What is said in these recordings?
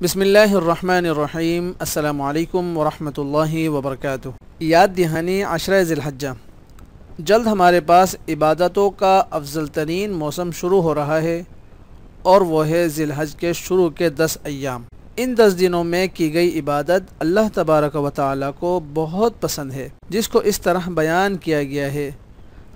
بسم اللہ الرحمن الرحیم۔ السلام علیکم ورحمۃ اللہ وبرکاتہ۔ یاد دہانی عشرہ ذی الحجہ۔ جلد ہمارے پاس عبادتوں کا افضل ترین موسم شروع ہو رہا ہے، اور وہ ہے ذی الحج کے شروع کے 10 ایام۔ ان 10 دنوں میں کی گئی عبادت اللہ تبارک و تعالی کو بہت پسند ہے، جس کو اس طرح بیان کیا گیا ہے۔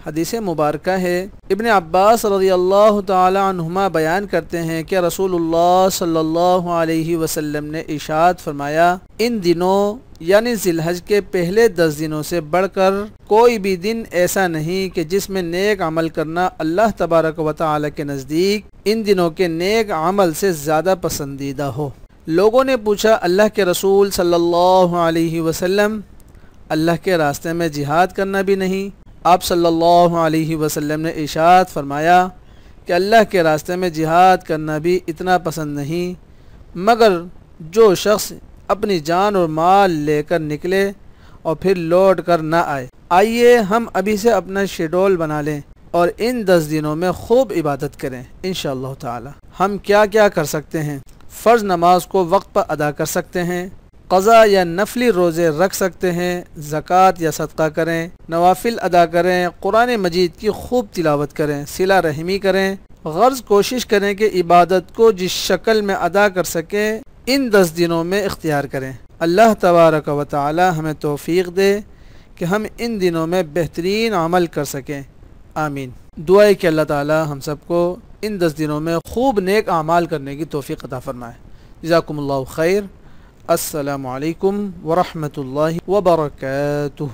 حدیث مبارکہ ہے، ابن عباس رضی اللہ تعالی عنہما بیان کرتے ہیں کہ رسول اللہ صلی اللہ علیہ وسلم نے ارشاد فرمایا، ان دنوں یعنی ذی الحج کے پہلے 10 دنوں سے بڑھ کر کوئی بھی دن ایسا نہیں کہ جس میں نیک عمل کرنا اللہ تبارک و تعالی کے نزدیک ان دنوں کے نیک عمل سے زیادہ پسندیدہ ہو۔ لوگوں نے پوچھا، اللہ کے رسول صلی اللہ علیہ وسلم، اللہ کے راستے میں جہاد کرنا بھی نہیں؟ آپ صلی اللہ علیہ وسلم نے ارشاد فرمایا کہ اللہ کے راستے میں جہاد کرنا بھی اتنا پسند نہیں، مگر جو شخص اپنی جان اور مال لے کر نکلے اور پھر لوٹ کر نہ آئے۔ آئیے ہم ابھی سے اپنا شیڈول بنا لیں اور ان 10 دنوں میں خوب عبادت کریں انشاءاللہ تعالی۔ ہم کیا کیا کر سکتے ہیں؟ فرض نماز کو وقت پر ادا کر سکتے ہیں، قضا یا نفلی روزے رکھ سکتے ہیں، زکوٰۃ یا صدقہ کریں، نوافل ادا کریں، قرآن مجید کی خوب تلاوت کریں، صلہ رحمی کریں۔ غرض کوشش کریں کہ عبادت کو جس شکل میں ادا کر سکیں ان 10 دنوں میں اختیار کریں۔ اللہ تبارک و تعالی ہمیں توفیق دے کہ ہم ان دنوں میں بہترین عمل کر سکیں، آمین۔ دعا ہے کہ اللہ تعالی ہم سب کو ان 10 دنوں میں خوب نیک اعمال کرنے کی توفیق عطا فرمائے۔ جزاکم اللہ خیر۔ السلام علیکم ورحمۃ اللہ وبرکاتہ۔